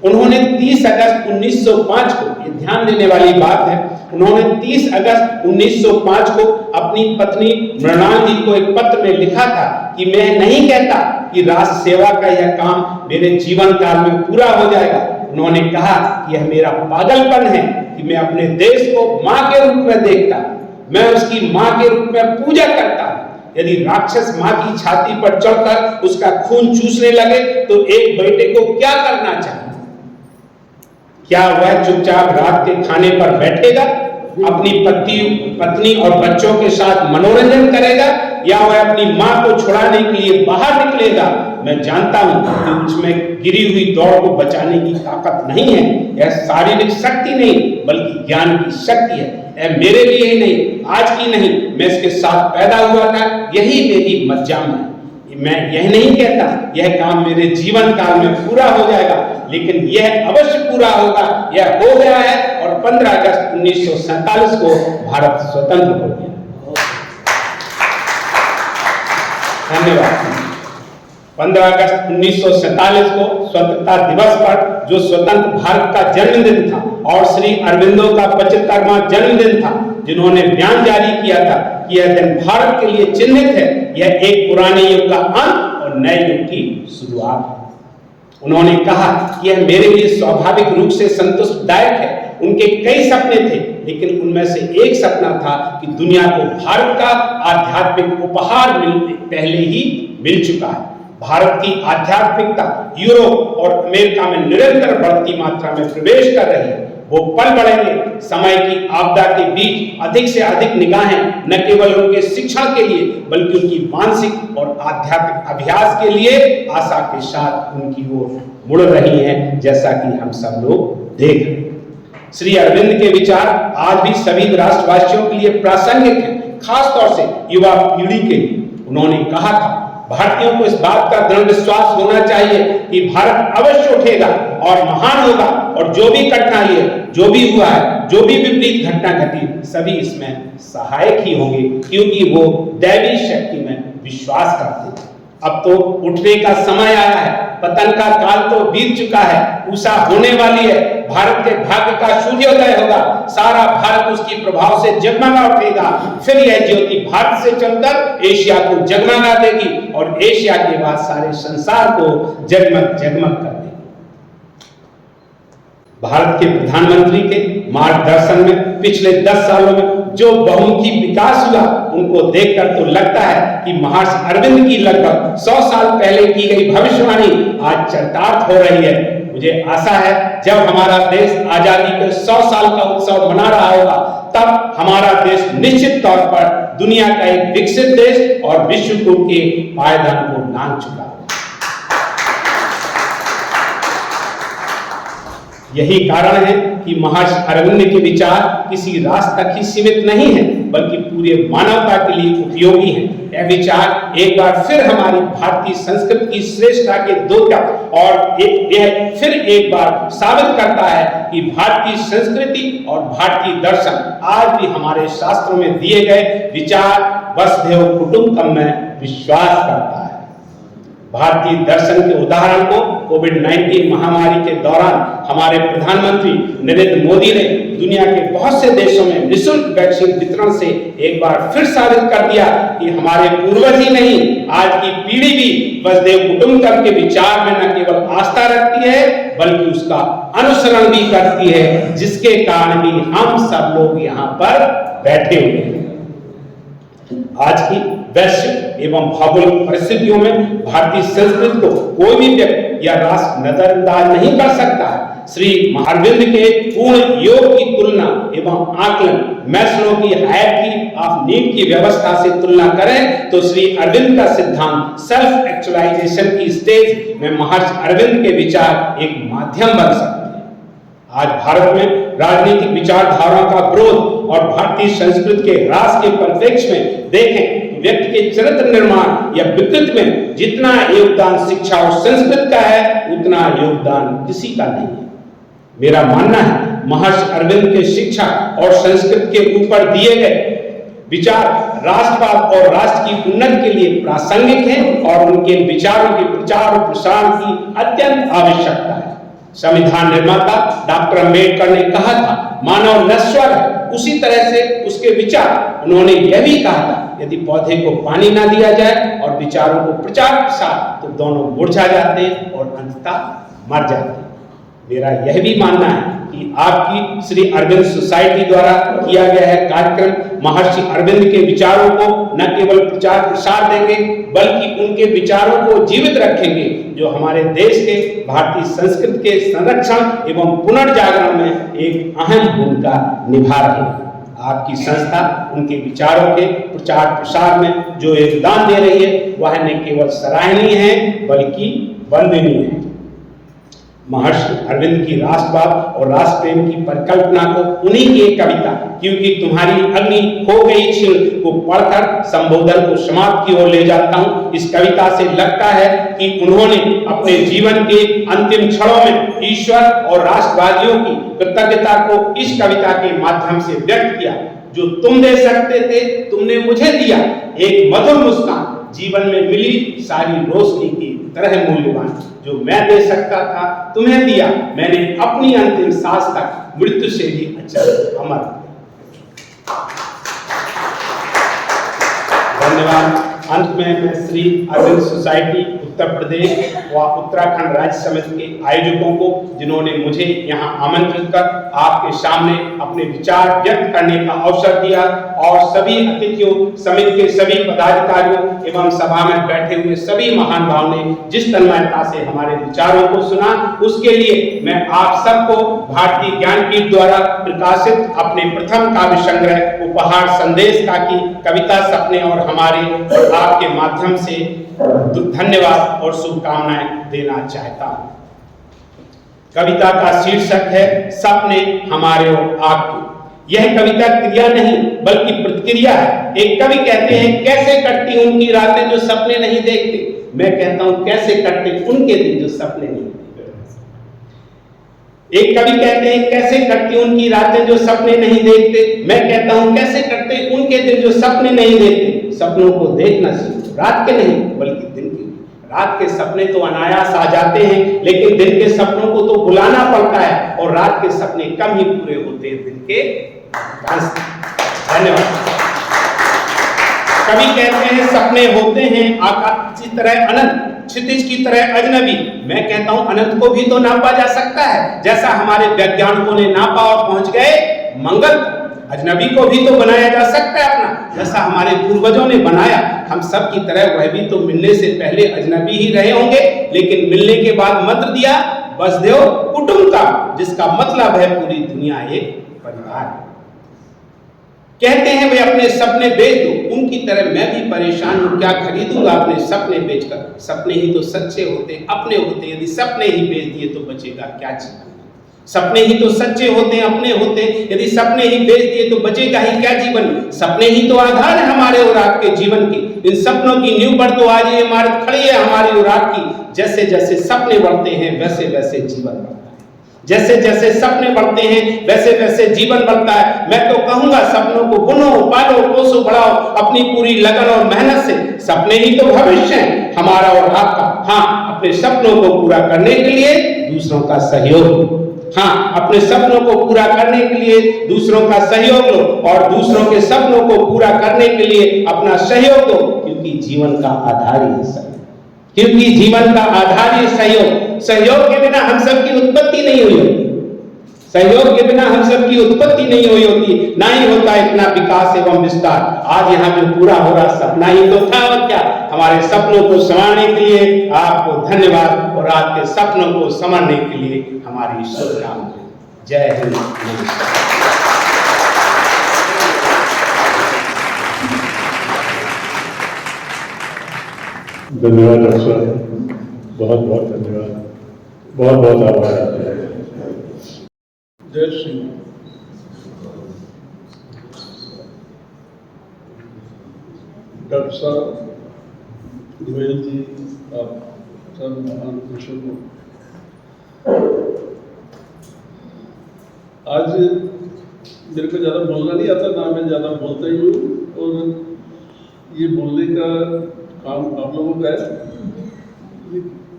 Speaker 4: उन्होंने 30 अगस्त 1905 को, ये ध्यान देने वाली बात है, उन्होंने 30 अगस्त 1905 को अपनी पत्नी मृणाल जी को एक पत्र में लिखा था कि मैं नहीं कहता कि राष्ट्र सेवा का यह काम मेरे जीवन काल में पूरा हो जाएगा। उन्होंने कहा कि यह मेरा पागलपन है कि मैं अपने देश को मां के रूप में देखता, मैं उसकी मां के रूप में पूजा करता। यदि राक्षस मां की छाती पर चढ़कर उसका खून चूसने लगे तो एक बेटे को क्या करना चाहिए? क्या वह चुपचाप रात के खाने पर बैठेगा अपनी पत्नी और बच्चों के साथ मनोरंजन करेगा या वह अपनी मां को छुड़ाने के लिए बाहर निकलेगा, मैं जानता हूं कि उसमें गिरी हुई दौड़ को बचाने की ताकत नहीं है। यह शारीरिक शक्ति नहीं बल्कि ज्ञान की शक्ति है। यह मेरे लिए ही नहीं, आज की नहीं, मैं इसके साथ पैदा हुआ था, यही मेरी मज्जाम है। मैं यह नहीं कहता यह काम मेरे जीवन काल में पूरा हो जाएगा, लेकिन यह अवश्य पूरा होगा। यह हो गया है और 15 अगस्त 1947 को भारत स्वतंत्र हो गया। धन्यवाद। 15 अगस्त 1947 को स्वतंत्रता दिवस पर, जो स्वतंत्र भारत का जन्मदिन था और श्री अरविंदो का 75वां जन्मदिन था, जिन्होंने बयान जारी किया था कि यह दिन भारत के लिए चिन्हित है, यह एक पुराने युग का अंत और नए युग की शुरुआत है। उन्होंने कहा कि यह मेरे लिए स्वाभाविक रूप से संतुष्टदायक है। उनके कई सपने थे, लेकिन उनमें से एक सपना था कि दुनिया को भारत का आध्यात्मिक उपहार पहले ही मिल चुका है। भारत की आध्यात्मिकता यूरोप और अमेरिका में निरंतर बढ़ती मात्रा में प्रवेश कर रही है। वो पल बढ़ेंगे, समय की आपदा के बीच अधिक से अधिक निगाहें न केवल उनके शिक्षा के लिए बल्कि उनकी मानसिक और आध्यात्मिक अभ्यास के लिए आशा के साथ उनकी ओर मुड़ रही हैं, जैसा कि हम सब लोग देख रहे हैं। श्री अरविंद के विचार आज भी सभी राष्ट्रवासियों के लिए प्रासंगिक हैं, खास तौर से युवा पीढ़ी के लिए। उन्होंने कहा था, भारतीयों को इस बात का दृढ़ विश्वास होना चाहिए कि भारत अवश्य उठेगा और महान होगा, और जो भी कठिनाई है, जो भी हुआ है, जो भी विपरीत घटना घटी, सभी इसमें सहायक ही होंगे, क्योंकि वो दैवी शक्ति में विश्वास करते हैं। अब तो उठने का समय आया है, पतन का काल तो बीत चुका है, उषा होने वाली है, भारत के भाग्य का सूर्योदय होगा, सारा भारत उसकी प्रभाव से जगमगा उठेगा। फिर यह ज्योति भारत से चलकर एशिया को जगमगा देगी और एशिया के बाद सारे संसार को जगमग जगमग कर देगी। भारत के प्रधानमंत्री के मार्गदर्शन में पिछले 10 सालों में जो बहुमुखी विकास हुआ, उनको देखकर तो लगता है कि महर्षि अरविंद की लगभग 100 साल पहले की गई भविष्यवाणी आज चरितार्थ हो रही है। मुझे आशा है जब हमारा देश आजादी के 100 साल का उत्सव मना रहा होगा, तब हमारा देश निश्चित तौर पर दुनिया का एक विकसित देश और विश्व के पायदान को लांघ चुका है। यही कारण है कि महर्षि अरविंद के विचार किसी राष्ट्र तक ही सीमित नहीं है, बल्कि पूरे मानवता के लिए उपयोगी है। यह विचार एक बार फिर हमारी भारतीय संस्कृति की श्रेष्ठता के द्योतक और यह फिर एक बार साबित करता है कि भारतीय संस्कृति और भारतीय दर्शन आज भी हमारे शास्त्रों में दिए गए विचार वसुधैव कुटुंबकम में विश्वास करता है। भारतीय दर्शन के उदाहरण को कोविड-19 महामारी के दौरान हमारे प्रधानमंत्री नरेंद्र मोदी ने दुनिया के बहुत से देशों में निःशुल्क वैक्सीन वितरण से एक बार फिर साबित कर दिया कि हमारे पूर्वज ही नहीं, आज की पीढ़ी भी वसुधैव कुटुंबकम के विचार में न केवल आस्था रखती है बल्कि उसका अनुसरण भी करती है, जिसके कारण भी हम सब लोग यहाँ पर बैठे हुए हैं। आज की वैश्विक एवं भौगोलिक परिस्थितियों में भारतीय संस्कृति को कोई भी व्यक्ति या राष्ट्र नजरअंदाज नहीं कर सकता है। श्री अरविंद के पूर्ण योग की तुलना एवं आकलन मैस्लो की हायरार्की ऑफ नीड की व्यवस्था से तुलना करें तो श्री अरविंद का सिद्धांत सेल्फ एक्चुअलाइजेशन की स्टेज में महर्षि अरविंद के विचार एक माध्यम बन सकते हैं। आज भारत में राजनीतिक विचारधाराओं का विरोध और भारतीय संस्कृति के ह्रास के परिप्रेक्ष्य में देखें, व्यक्ति के चरित्र निर्माण या विकृति में जितना योगदान शिक्षा और संस्कृति का है, उतना योगदान किसी का नहीं है। मेरा मानना है महर्षि अरविंद के शिक्षा और संस्कृति के ऊपर दिए गए विचार राष्ट्रवाद और राष्ट्र की उन्नति के लिए प्रासंगिक हैं और उनके विचारों के प्रचार और प्रसार की अत्यंत आवश्यकता है। संविधान निर्माता डॉक्टर अम्बेडकर ने कहा था, मानव नश्वर है, उसी तरह से उसके विचार। उन्होंने यह भी कहा था, यदि पौधे को पानी ना दिया जाए और विचारों को प्रचार प्रसार, तो दोनों मुरझा जाते हैं और अंततः मर जाते हैं। मेरा यह भी मानना है कि आपकी श्री अरविंद सोसाइटी द्वारा किया गया है कार्यक्रम महर्षि अरविंद के विचारों को न केवल प्रचार प्रसार देंगे बल्कि उनके विचारों को जीवित रखेंगे, जो हमारे देश के भारतीय संस्कृति के संरक्षण एवं पुनर्जागरण में एक अहम भूमिका निभा रहे हैं। आपकी संस्था उनके विचारों के प्रचार प्रसार में जो योगदान दे रही है वह न केवल सराहनीय है बल्कि वंदनीय है। महर्षि अरविंद की राष्ट्रवाद और राष्ट्र प्रेम की परिकल्पना को उन्हीं की एक कविता क्योंकि तुम्हारी अग्नि खो गई क्षीण को पढ़कर संबोधन को समाप्त की ओर ले जाता हूं। इस कविता से लगता है कि उन्होंने अपने जीवन के अंतिम क्षणों में ईश्वर और राष्ट्रवादियों की कृतज्ञता को इस कविता के माध्यम से व्यक्त किया। जो तुम दे सकते थे तुमने मुझे दिया, एक मधुर मुस्कान जीवन में मिली सारी रोशनी की तरह मूल्यवान। जो मैं दे सकता था तुम्हें दिया, मैंने अपनी अंतिम सांस तक मृत्यु से भी अचल अमर। धन्यवाद। अंत में मैं श्री अरविंद सोसाइटी उत्तर प्रदेश व उत्तराखंड राज्य समिति के आयोजकों को जिन्होंने मुझे यहाँ आमंत्रित कर आपके सामने अपने विचार व्यक्त करने का अवसर दिया और सभी अतिथियों समिति के सभी पदाधिकारियों एवं सभा में बैठे हुए सभी महानुभावों ने जिस तन्मयता से हमारे विचारों को सुना उसके लिए मैं आप सबको भारतीय ज्ञानपीठ द्वारा प्रकाशित अपने प्रथम काव्य संग्रह उपहार संदेश का की कविता सपने और हमारे आपके माध्यम से धन्यवाद और शुभकामनाएं देना चाहता हूं। कविता का शीर्षक है सपने हमारे और आपके। यह कविता क्रिया नहीं बल्कि प्रतिक्रिया है। एक कवि कहते हैं कैसे कटती उनकी रातें जो सपने नहीं देखते। मैं कहता हूं कैसे कटते उनके दिन जो सपने नहीं देखते। एक कवि कहते हैं कैसे कटती उनकी रातें जो सपने नहीं देखते। मैं कहता हूं कैसे कटते उनके दिन जो सपने नहीं देखते। सपनों को देखना सीखो, रात के नहीं बल्कि दिन के। रात के सपने तो अनायास आ जाते हैं लेकिन दिन के सपनों को तो बुलाना पड़ता है और रात के सपने कम ही पूरे होते हैं दिन के। धन्यवाद। कवि कहते हैं सपने होते हैं आकाश की तरह अनंत, क्षितिज की तरह अजनबी। मैं कहता हूं अनंत को भी तो नापा जा सकता है जैसा हमारे वैज्ञानिकों ने नापा और पहुंच गए मंगल। अजनबी को भी तो बनाया जा सकता है अपना जैसा हमारे पूर्वजों ने बनाया। हम सब की तरह वह भी तो मिलने से पहले अजनबी ही रहे होंगे लेकिन मिलने के बाद मंत्र दिया वसुधैव कुटुंबकम जिसका मतलब है पूरी दुनिया एक परिवार। कहते हैं वे अपने सपने बेच दो, उनकी तरह मैं भी परेशान हूं क्या खरीदूंगा अपने सपने बेचकर। सपने ही तो सच्चे होते अपने होते, यदि सपने ही बेच दिए तो बचेगा क्या जीवन। सपने ही तो सच्चे होते अपने होते, यदि सपने ही बेच दिए तो बचेगा ही क्या जीवन। सपने ही तो आधार है हमारे और आपके जीवन के। इन सपनों की नींव पर तो आज ये इमारत खड़ी है हमारी और आपकी। जैसे जैसे सपने बढ़ते हैं वैसे वैसे जीवन बढ़ता है। जैसे जैसे सपने बढ़ते हैं वैसे वैसे जीवन बढ़ता है। मैं तो कहूंगा सपनों को बुनो पालो पोसो बढ़ाओ अपनी पूरी लगन और मेहनत से। सपने ही तो भविष्य है हमारा और आपका। हाँ, अपने सपनों को पूरा करने के लिए दूसरों का सहयोग। हाँ, अपने सपनों को पूरा करने के लिए दूसरों का सहयोग लो और दूसरों के सपनों को पूरा करने के लिए अपना सहयोग दो क्योंकि जीवन का आधार ही सहयोग। क्योंकि जीवन का आधार ही सहयोग। सहयोग के बिना हम सब की उत्पत्ति नहीं हुई होती। सहयोग के बिना हम सब की उत्पत्ति नहीं हुई होती, ना ही होता इतना विकास एवं विस्तार। आज यहाँ जो पूरा हो रहा सपना ही तो था और क्या। हमारे सपनों को संवारने के लिए आपको धन्यवाद और आपके सपनों को संवारने के लिए हमारी शुभकामनाएं। जय हिंद, नमस्कार।
Speaker 1: धन्यवाद डॉक्टर साहब, बहुत बहुत धन्यवाद, बहुत बहुत आभार।
Speaker 5: जय श्री डॉक्टर साहब गोयल जी, आप सब महान पुरुषों को आज मेरे को ज़्यादा बोलना नहीं आता, ना मैं ज़्यादा बोलता ही हूँ और ये बोलने का काम आप लोगों का है।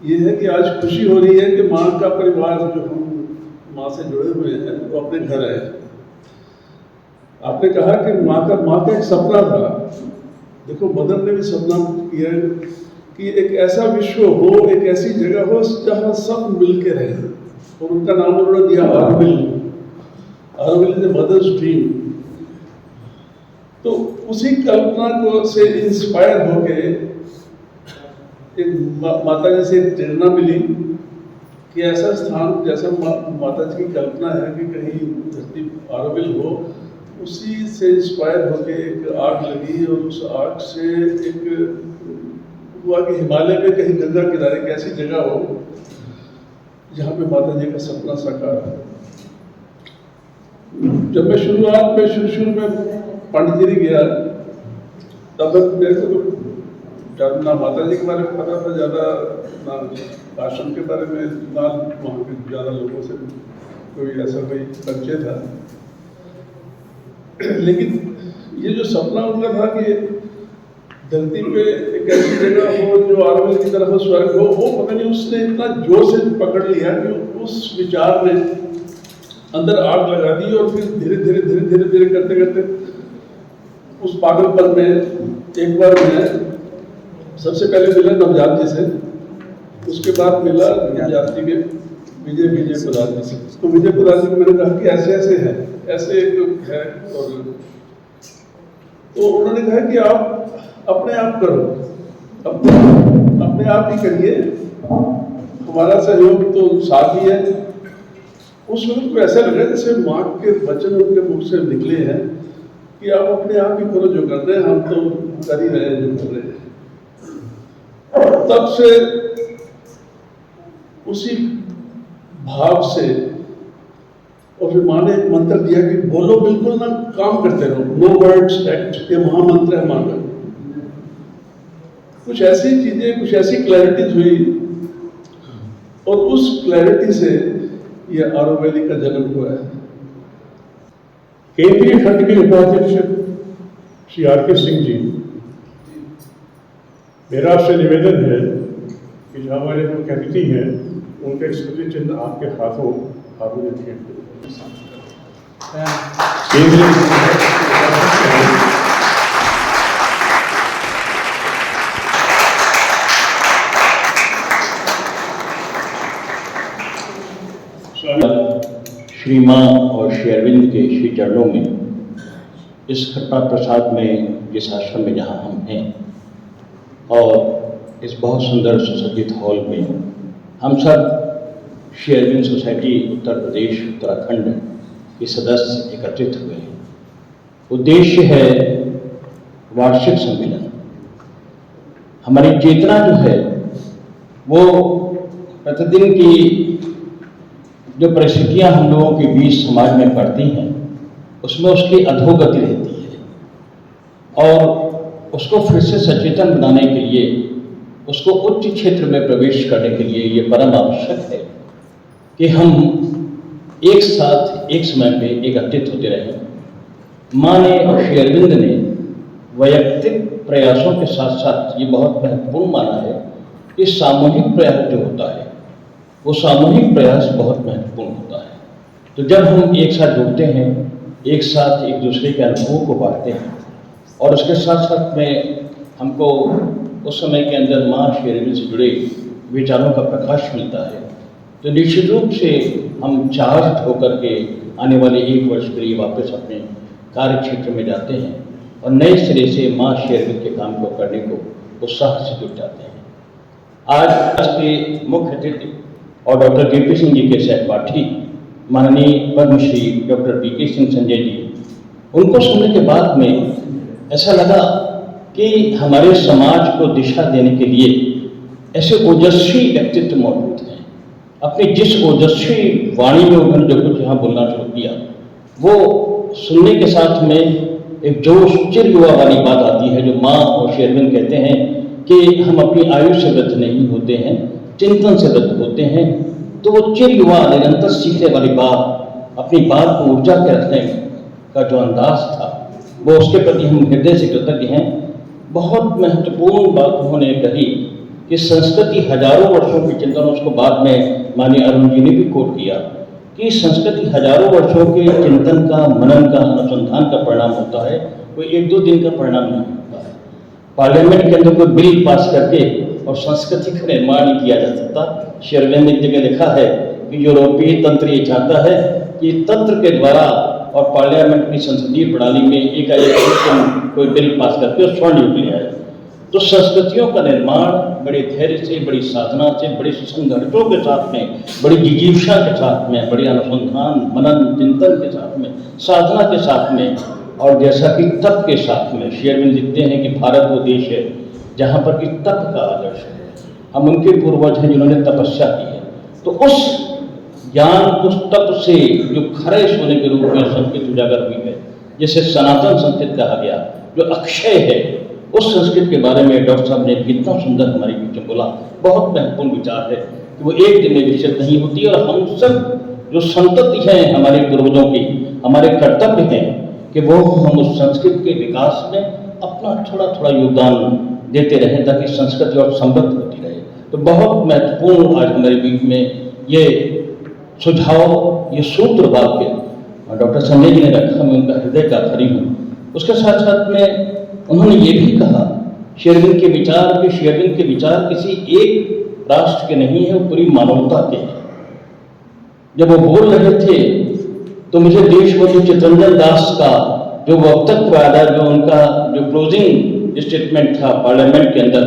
Speaker 5: ये है कि आज खुशी हो रही है कि माँ का परिवार जो हम माँ से जुड़े हुए हैं वो अपने घर है। आपने कहा कि माँ का एक सपना था। देखो मदर ने भी सपना किया कि एक ऐसा विश्व हो, एक ऐसी जगह हो जहाँ सब मिल के रहे और उनका नाम उन्होंने दिया Auroville. Auroville is mother's dream. तो उसी कल्पना को से इंस्पायर होके एक माता जी से एक प्रेरणा मिली कि ऐसा स्थान जैसा माता जी की कल्पना है कि कहीं धरती ऑरोविल हो, उसी से इंस्पायर होके एक आग लगी और उस आग से एक हुआ कि हिमालय में कहीं गंगा किनारे एक ऐसी जगह हो जहाँ पे माता जी का सपना साकार हो। जब मैं शुरू में पांडिचेरी गया तब मेरे को तो ना माता जी के बारे में पता था ज़्यादा, ना आश्रम के बारे में, ना वहाँ के ज़्यादा लोगों से कोई ऐसा कोई परिचय था। लेकिन ये जो सपना उनका था कि धरती पे एक ऐसी जगह हो जो आरवल की तरफ स्वर्ग हो, वो पता नहीं उसने इतना जोर से पकड़ लिया कि उस विचार ने अंदर आग लगा दी और फिर धीरे धीरे करते करते उस पागलपन में एक बार मैं सबसे पहले मिला नवजात जी से, उसके बाद मिला नवजात जी के विजय प्रधान जी से। तो विजय प्रधान जी को मैंने कहा कि ऐसे ऐसे है, ऐसे एक है, और तो उन्होंने कहा कि आप अपने आप करो, अपने आप ही करिए, हमारा सहयोग तो साथ ही है। उस वक्त को ऐसा लगा जैसे माँ के वचन उनके मुख से निकले हैं कि आप अपने आप ही करो जो कर रहे हैं, हम तो कर ही रहे हैं जो कर रहे हैं। तब से उसी भाव से और फिर माँ ने एक मंत्र दिया कि बोलो बिल्कुल ना, काम करते रहो, नो वर्ड्स एक्ट, ये महामंत्र है माँ का। कुछ ऐसी चीजें, कुछ ऐसी क्लैरिटीज हुई और उस क्लैरिटी से ये आरो वैली का जन्म हुआ है।
Speaker 1: केंद्रीय खंड के उपाध्यक्ष श्री आर के सिंह जी, मेरा आपसे निवेदन है कि जो हमारे जो कमिटी हैं उनके स्मृति चिन्ह आपके हाथों आगे भेंट करें।
Speaker 6: श्री माँ और श्री अरविंद के श्री चरणों में, इस खट्टा प्रसाद में, जिस आश्रम में जहाँ हम हैं, और इस बहुत सुंदर सुसज्जित हॉल में हम सब श्री अरविंद सोसाइटी उत्तर प्रदेश उत्तराखंड के सदस्य एकत्रित हुए हैं। उद्देश्य है वार्षिक सम्मेलन। हमारी चेतना जो है वो प्रतिदिन की जो परिस्थितियां हम लोगों के बीच समाज में पड़ती हैं उसमें उसकी अधोगति रहती है, और उसको फिर से सचेतन बनाने के लिए, उसको उच्च क्षेत्र में प्रवेश करने के लिए ये परम आवश्यक है कि हम एक साथ एक समय पे एकत्रित होते रहें। माँ ने और श्री अरविंद ने वैयक्तिक प्रयासों के साथ साथ ये बहुत महत्वपूर्ण माना है कि सामूहिक प्रयास जो होता है वो सामूहिक प्रयास बहुत महत्वपूर्ण होता है। तो जब हम एक साथ जुड़ते हैं, एक साथ एक दूसरे के अनुभवों को बांटते हैं, और उसके साथ साथ में हमको उस समय के अंदर माँ श्री अरविंद से जुड़े विचारों का प्रकाश मिलता है, तो निश्चित रूप से हम चार्ज होकर के आने वाले एक वर्ष के लिए वापस अपने कार्य क्षेत्र में जाते हैं और नए सिरे से माँ श्री अरविंद के काम को करने को उत्साह से जुट जाते हैं। आज के मुख्य अतिथि और डॉक्टर के.पी. सिंह जी के सहपाठी माननीय पद्मश्री डॉक्टर पी.के. सिंह संजय जी, उनको सुनने के बाद में ऐसा लगा कि हमारे समाज को दिशा देने के लिए ऐसे ओजस्वी व्यक्तित्व मौजूद हैं। अपनी जिस ओजस्वी वाणी में उन्होंने जो कुछ यहाँ बोलना शुरू किया, वो सुनने के साथ में एक जोश चिर युवा वाली बात आती है, जो माँ और श्री अरविंद कहते हैं कि हम अपनी आयु से वृद्ध नहीं होते हैं, चिंतन से वृद्ध होते हैं। तो वो चिर युवा निरंतर सीखने वाली बात, अपनी बात को ऊर्जा के रखने का जो अंदाज था, वो उसके प्रति हम हृदय से कृतज्ञ हैं। बहुत महत्वपूर्ण बात उन्होंने कही कि संस्कृति हजारों वर्षों की चिंतन, उसको बाद में माननीय अरुण जी ने भी कोट किया कि संस्कृति हजारों वर्षों के चिंतन का, मनन का, अनुसंधान का परिणाम होता है, कोई एक दो दिन का परिणाम नहीं होता है। पार्लियामेंट के अंदर कोई बिल पास करके और संस्कृति का निर्माण नहीं किया जा सकता। श्री अरविंद ने एक जगह लिखा है कि यूरोपीय तंत्र ये चाहता है कि तंत्र के द्वारा और पार्लियामेंट की संसदीय प्रणाली में एक कोई बिल पास करके और स्वर्ण युग ले आए। तो संस्कृतियों का निर्माण बड़े धैर्य से, बड़ी साधना से, बड़े संघर्षों के साथ में, बड़ी जिजीविषा के साथ में, बड़ी अनुसंधान मनन चिंतन के साथ में, साधना के साथ में, और जैसा कि तप के साथ में। श्री अरविंद लिखते हैं कि भारत वो देश है जहाँ पर कि तप का आदर्श है। हम उनके पूर्वज हैं जिन्होंने तपस्या की है। तो उस ज्ञान, उस तप से जो खरे सोने के रूप में संस्कृत उजागर हुई है, जिसे सनातन संस्कृत कहा गया, जो अक्षय है, उस संस्कृत के बारे में डॉक्टर साहब ने कितना सुंदर हमारे बीच में बोला। बहुत महत्वपूर्ण विचार है कि वो एक दिन में विकसित नहीं होती, और हम सब जो संतति हैं हमारे पूर्वजों की, हमारे कर्तव्य हैं कि वो हम उस संस्कृत के विकास में अपना थोड़ा थोड़ा योगदान देते रहें, ताकि संस्कृति और समृद्ध होती रहे। तो बहुत महत्वपूर्ण आज हमारे बीच में ये सुझाव, ये सूत्र वाक्य डॉक्टर संजय जी ने रखा, मैं उनका हृदय का आभारी हूँ। उसके साथ साथ में उन्होंने ये भी कहा, श्री अरविंद के विचार किसी एक राष्ट्र के नहीं है, वो पूरी मानवता के हैं। जब वो बोल रहे थे तो मुझे देशबंधु चित्तरंजन दास का जो वक्तव्य याद है, जो उनका जो क्लोजिंग स्टेटमेंट था पार्लियामेंट के अंदर,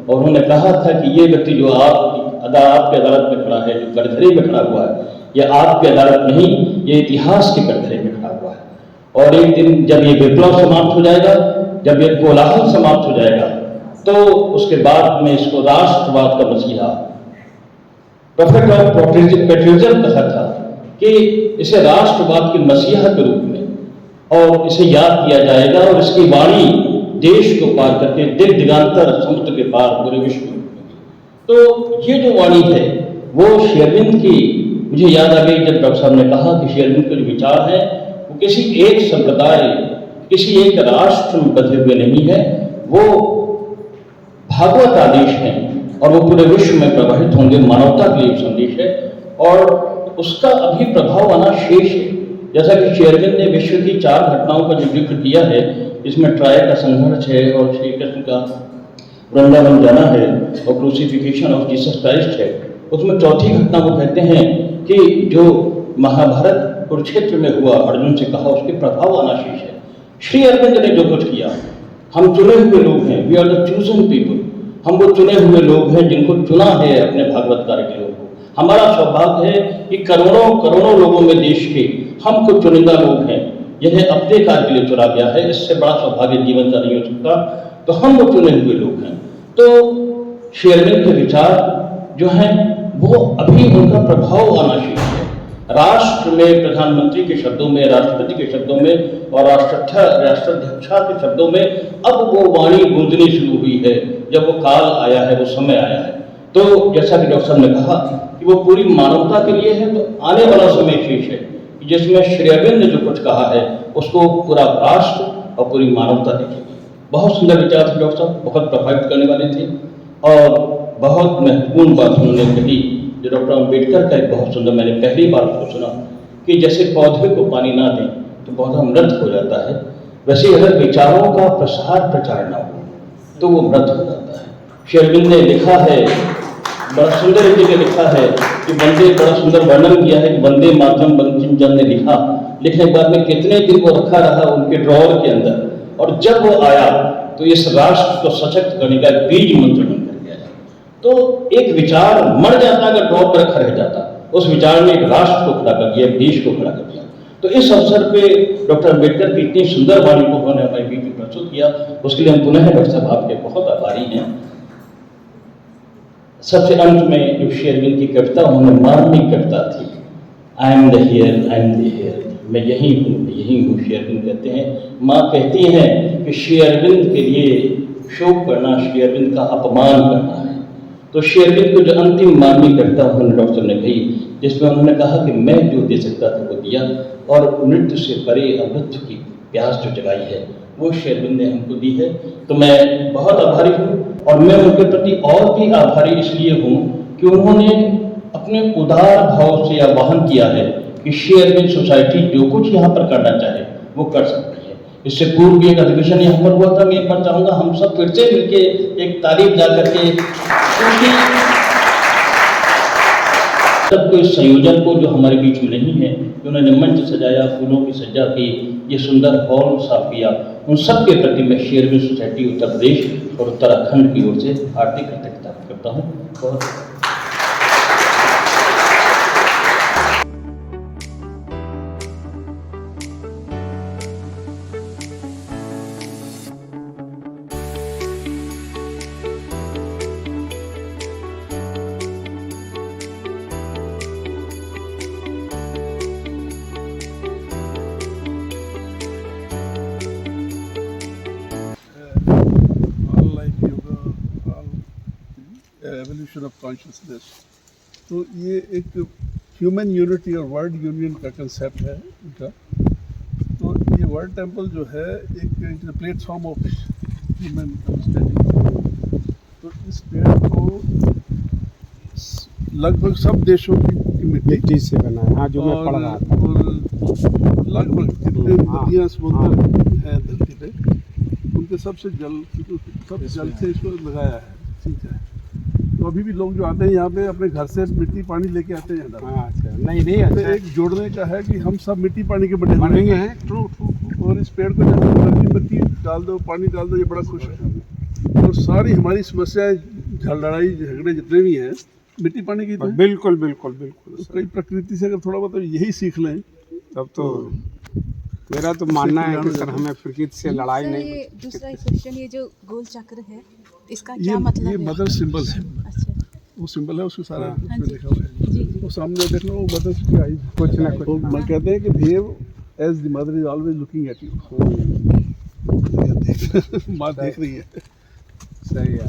Speaker 6: और उन्होंने कहा था कि ये व्यक्ति जो आपकी अदालत में खड़ा है, जो कटघरे में खड़ा हुआ है, यह आपकी अदालत नहीं, ये इतिहास के कटघरे में खड़ा हुआ है। और एक दिन जब ये विप्लव समाप्त हो जाएगा, जब ये कोलाहल समाप्त हो जाएगा, तो उसके बाद में इसको राष्ट्रवाद का मसीहा, प्रॉफिट ऑफ पेट्रियटिज्म कहा था, कि इसे राष्ट्रवाद के मसीहा के रूप में और इसे याद किया जाएगा, और इसकी वाणी देश को पार करके दिगंतर समुद्र के पार पूरे विश्व में। तो ये जो वाणी है वो श्री अरविंद की मुझे याद आ गई जब डॉक्टर साहब ने कहा कि श्री अरविंद के जो विचार है वो किसी एक संप्रदाय, किसी एक राष्ट्र में बंधे हुए नहीं है, वो भागवत आदेश हैं और वो पूरे विश्व में प्रवाहित होंगे, मानवता के लिए संदेश है, और उसका अभी प्रभाव आना शेष है। जैसा कि श्री अरविंद ने विश्व की 4 घटनाओं का जो जिक्र किया है, इसमें ट्राय का संघर्ष है, और श्री कृष्ण का वृंदावन जाना है, और क्रूसिफिकेशन ऑफ जीसस क्राइस्ट है। उसमें चौथी घटना वो कहते हैं कि जो महाभारत कुरुक्षेत्र में हुआ, अर्जुन से कहा, उसके प्रभाव आना शेष है। श्री अरविंद ने जो कुछ किया, हम चुने हुए लोग हैं, we are the chosen people, हम वो चुने हुए लोग हैं जिनको चुना है अपने भागवत कार्य के लोगों को। हमारा सौभाग्य है कि करोड़ों करोड़ों लोगों में देश के हम कुछ चुनिंदा लोग हैं, यह अपने कार्य के लिए चुना गया है, इससे बड़ा सौभाग्य जीवन का नहीं हो सकता। तो हम वो चुने हुए लोग हैं। तो श्री अरविंद के विचार जो हैं वो अभी उनका प्रभाव आना शेष है। राष्ट्र में प्रधानमंत्री के शब्दों में, राष्ट्रपति के शब्दों में और राष्ट्राध्यक्षा के शब्दों में अब वो वाणी गूंजनी शुरू हुई है, जब वो काल आया है, वो समय आया है। तो जैसा कि डॉक्टर साहब ने कहा कि वो पूरी मानवता के लिए है, तो आने वाला समय शेष है जिसमें श्री अरविंद ने जो कुछ कहा है उसको पूरा राष्ट्र और पूरी मानवता देखेगी। बहुत सुंदर विचार थे डॉक्टर साहब, बहुत प्रभावित करने वाले थे, और बहुत महत्वपूर्ण बात उन्होंने कही जो डॉक्टर अम्बेडकर का एक बहुत सुंदर, मैंने पहली बार उसको सुना कि जैसे पौधे को पानी ना दें तो पौधा मृत हो जाता है, वैसे अगर विचारों का प्रचार ना हो तो वो मृत हो जाता है। श्री अरविंद ने लिखा है, बड़ा सुंदर रीति लिखा है कि वंदे, बड़ा सुंदर वर्णन किया है कि वंदे मातरम बंकिम चंद्र ने लिखा, लिखने के बाद में कितने दिन वो रखा रहा उनके ड्रॉवर के अंदर, और जब वो आया तो इस राष्ट्र को सशक्त करने का बीज मंत्र बनकर गया। तो एक विचार मर जाता अगर ड्रॉवर पर रखा रह जाता, उस विचार ने एक राष्ट्र को खड़ा कर दिया, एक देश को खड़ा कर दिया। तो इस अवसर पे डॉक्टर अम्बेडकर की इतनी सुंदर वाणी को उन्होंने हमारे बीच में प्रस्तुत किया, उसके लिए हम पुनः डॉक्टर साहब आपके बहुत आभारी हैं। सबसे अंत में जो श्री अरविंद की कविता, उन्होंने मार्मिक कविता थी, I am the here, I am the here, मैं यही हूँ, मैं यही हूँ। श्री अरविंद कहते हैं, माँ कहती हैं कि श्री अरविंद के लिए शोक करना श्री अरविंद का अपमान करना है। तो श्री अरविंद को जो अंतिम मार्मिक कविता उन्होंने डॉक्टर ने कही, जिसमें उन्होंने कहा कि मैं जो दे सकता था वो दिया, और मृत्यु से परे अमृत की प्यास जो जगाई है वो श्री अरविंद ने हमको दी है। तो मैं बहुत आभारी हूँ, और मैं उनके प्रति और भी आभारी इसलिए हूँ कि उन्होंने अपने उदार भाव से आह्वान किया है कि श्री अरविंद सोसाइटी जो कुछ यहाँ पर करना चाहे वो कर सकती है। इससे पूर्व भी एक अधिवेशन यहाँ पर हुआ था, मैं एक बार चाहूँगा हम सब फिर से मिलके एक तारीफ जा करके सबको इस संयोजन को जो हमारे बीच में नहीं है, कि उन्होंने मंच सजाया, फूलों की सज्जा की, ये सुंदर हॉल साफ किया, उन सब के प्रति मैं शेयरविन सोसाइटी उत्तर प्रदेश और उत्तराखंड की ओर से हार्दिक कृतज्ञता करता हूँ। और
Speaker 5: all life yoga, all evolution of consciousness। तो ये एक ह्यूमन यूनिटी और वर्ल्ड यूनियन का कंसेप्ट है इनका। तो ये वर्ल्ड टेम्पल जो है एक प्लेटफॉर्म ऑफ ह्यूमन अंडरस्टैंडिंग। तो इस पेड़ को लगभग सब देशों की
Speaker 4: मिट्टी से बना है। हाँ, जो मैं पढ़ रहा था।
Speaker 5: और लगभग जितने नदियाँ समुद्र है धरती पे, उनके सबसे जल से इसको लगाया है। ठीक है, तो अभी भी लोग जो आते हैं यहाँ पे अपने घर से मिट्टी पानी लेके आते हैं।
Speaker 4: नहीं
Speaker 5: तो एक जोड़ने का है कि हम सब मिट्टी पानी के बने हैं। ट्रू। और इस पेड़ को जब मर्जी मिट्टी डाल दो, पानी डाल दो, ये बड़ा खुश है। और सारी हमारी समस्याएं, लड़ाई झगड़े जितने भी हैं, मिट्टी पानी की।
Speaker 4: बिल्कुल।
Speaker 5: कई प्रकृति से अगर थोड़ा बहुत यही सीख लें
Speaker 4: तब तो मेरा तो मानना है कि सर हमें प्रकृति से लड़ाई नहीं।
Speaker 7: दूसरा क्वेश्चन, ये जो गोल चक्र है इसका क्या मतलब है?
Speaker 5: ये मदर सिंबल है।
Speaker 7: अच्छा,
Speaker 5: वो सिंबल है, उसको सारा
Speaker 7: हाँ जी।
Speaker 5: लिखा हुआ है।
Speaker 7: जी।
Speaker 5: वो सामने देख लो, वो मदर की आई
Speaker 4: कुछ ना
Speaker 5: तो मैं कहते हैं कि behave as the mother is always looking at you. माँ देख रही है।
Speaker 4: सही है।